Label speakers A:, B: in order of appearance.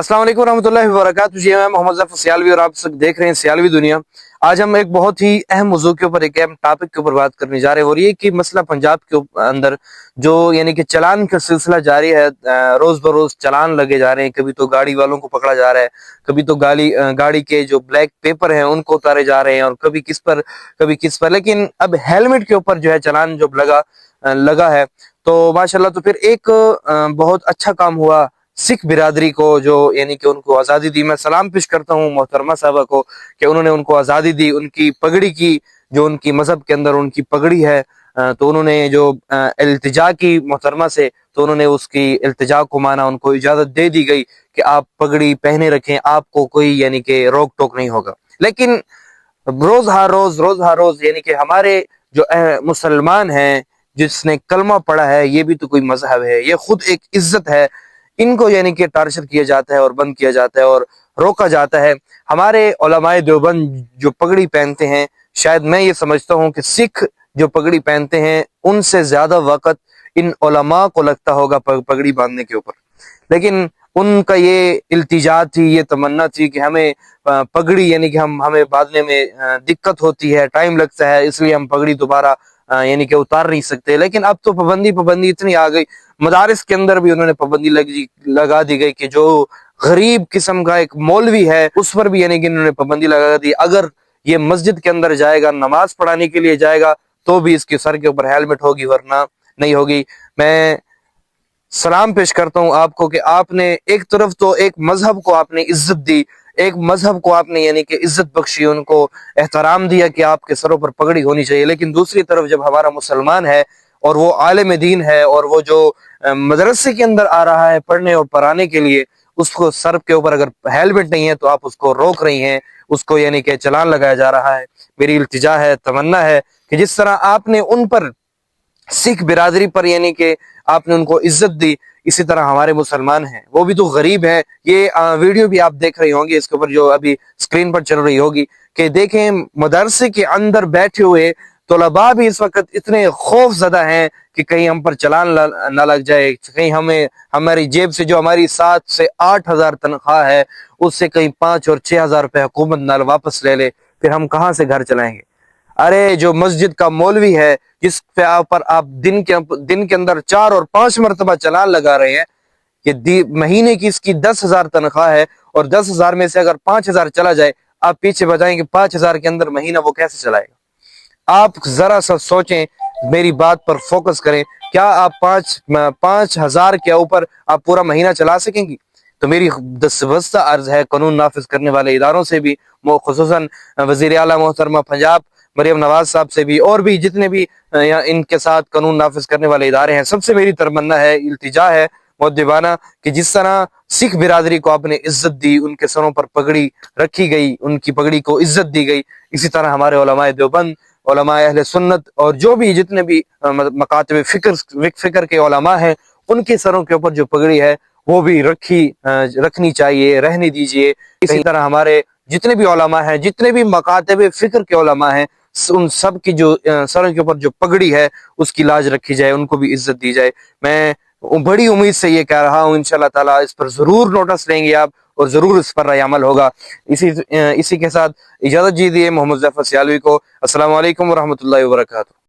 A: अस्सलाम वालेकुम रहमतुल्लाहि व बरकातुहू। जी मैं मोहम्मद ज़फ़र सियालवी और आप सब देख रहे हैं सियालवी दुनिया। आज हम एक बहुत ही अहम मौजू के ऊपर, एक अहम टॉपिक के ऊपर बात करने जा रहे हैं, और ये कि मसला पंजाब के अंदर जो यानी कि चालान का सिलसिला जारी है। रोज बरोज चालान लगे जा रहे हैं। कभी तो गाड़ी वालों को पकड़ा जा रहा है, कभी तो गाड़ी के जो ब्लैक पेपर हैं उनको उतारे जा रहे हैं, और कभी किस पर। लेकिन अब हेलमेट के ऊपर जो है चालान जो लगा है, तो माशाल्लाह, तो फिर एक बहुत अच्छा काम हुआ सिख बिरादरी को, जो यानी कि उनको आज़ादी दी। मैं सलाम पेश करता हूँ मोहतरमा साहबा को कि उन्होंने उनको आज़ादी दी। उनकी पगड़ी की, जो उनकी मजहब के अंदर उनकी पगड़ी है, तो उन्होंने जो इल्तिजा की मोहतरमा से, तो उन्होंने उसकी इल्तिजा को माना, उनको इजाज़त दे दी गई कि आप पगड़ी पहने रखें, आपको कोई यानी कि रोक टोक नहीं होगा। लेकिन रोज हर रोज यानी कि हमारे जो मुसलमान हैं, जिसने कलमा पढ़ा है, ये भी तो कोई मजहब है, ये खुद एक इज्जत है, इनको यानी कि टार्चर किया जाता है और बंद किया जाता है और रोका जाता है। हमारे उलमाए देवबंद जो पगड़ी पहनते हैं, शायद मैं ये समझता हूँ कि सिख जो पगड़ी पहनते हैं उनसे ज्यादा वक़्त इन उलमा को लगता होगा पगड़ी बांधने के ऊपर। लेकिन उनका ये इल्तिजा थी, ये तमन्ना थी कि हमें पगड़ी यानी कि हमें बांधने में दिक्कत होती है, टाइम लगता है, इसलिए हम पगड़ी दोबारा यानी कि उतार नहीं सकते। लेकिन अब तो पाबंदी इतनी आ गई, मदारिस के अंदर भी उन्होंने पाबंदी लगा दी गई कि जो गरीब किस्म का एक मौलवी है उस पर भी यानी कि उन्होंने पाबंदी लगा दी। अगर ये मस्जिद के अंदर जाएगा, नमाज पढ़ाने के लिए जाएगा, तो भी इसके सर के ऊपर हेलमेट होगी, वरना नहीं होगी। मैं सलाम पेश करता हूँ आपको कि आपने एक तरफ तो एक मजहब को आपने इज्जत दी, एक मजहब को आपने यानी कि इज्जत बख्शी, उनको एहतराम दिया कि आपके सरों पर पगड़ी होनी चाहिए। लेकिन दूसरी तरफ जब हमारा मुसलमान है और वो आलिम दीन है और वो जो मदरसे के अंदर आ रहा है पढ़ने और पढ़ाने के लिए, उसको सर के ऊपर अगर हेलमेट नहीं है तो आप उसको रोक रही हैं, उसको यानी कि चालान लगाया जा रहा है। मेरी इल्तिजा है, तमन्ना है कि जिस तरह आपने उन पर, सिख बिरादरी पर यानी कि आपने उनको इज्जत दी, इसी तरह हमारे मुसलमान हैं, वो भी तो गरीब हैं। ये वीडियो भी आप देख रही होंगी, इसके ऊपर जो अभी स्क्रीन पर चल रही होगी, कि देखें मदरसे के अंदर बैठे हुए तलबा भी इस वक्त इतने खौफ ज़दा हैं कि कहीं हम पर चालान ना लग जाए, कहीं हमें हमारी जेब से जो हमारी 7 से 8 हजार तनख्वाह है, उससे कहीं 5 और 6 हजार रुपये हुकूमत ना वापस ले ले, फिर हम कहाँ से घर चलाएंगे। अरे जो मस्जिद का मौलवी है, जिस पर आप दिन के अंदर 4 और 5 मरतबा चालान लगा रहे हैं, कि महीने की इसकी 10 हजार तनख्वाह है, और 10 हजार में से अगर 5 हजार चला जाए, आप पीछे बताएंगे 5 हजार के अंदर महीना वो कैसे चलाएगा। आप जरा सा सोचें, मेरी बात पर फोकस करें। क्या आप 5 हजार के ऊपर आप पूरा महीना चला सकेंगी? तो मेरी दस्तबस्ता अर्ज है कानून नाफिज करने वाले इदारों से भी, खुसूसन वजीर आला मोहतरमा पंजाब मरियम नवाज साहब से भी, और भी जितने भी इनके साथ कानून नाफिज करने वाले इदारे हैं, सबसे मेरी तमन्ना है, इल्तिजा है मुअद्दिबाना, कि जिस तरह सिख बिरादरी को आपने इज्जत दी, उनके सरों पर पगड़ी रखी गई, उनकी पगड़ी को इज्जत दी गई, इसी तरह हमारे उलमाए देवबंद, उलमाए अहले सुन्नत और जो भी जितने भी मकातब फिक्र के उलमा हैं, उनके सरों के ऊपर जो पगड़ी है वो भी रखनी चाहिए, रहने दीजिए। इसी तरह हमारे जितने भी उलमा हैं, जितने भी मकातब फिक्र के उलमा हैं, उन सब की जो सरों के ऊपर जो पगड़ी है उसकी लाज रखी जाए, उनको भी इज्जत दी जाए। मैं बड़ी उम्मीद से ये कह रहा हूँ, इंशाल्लाह ताला इस पर जरूर नोटिस लेंगे आप, और जरूर इस पर अमल होगा। इसी के साथ इजाजत दीजिए मोहम्मद ज़फ़र सियालवी को। अस्सलाम वालेकुम व रहमतुल्लाहि व बरकातुहू।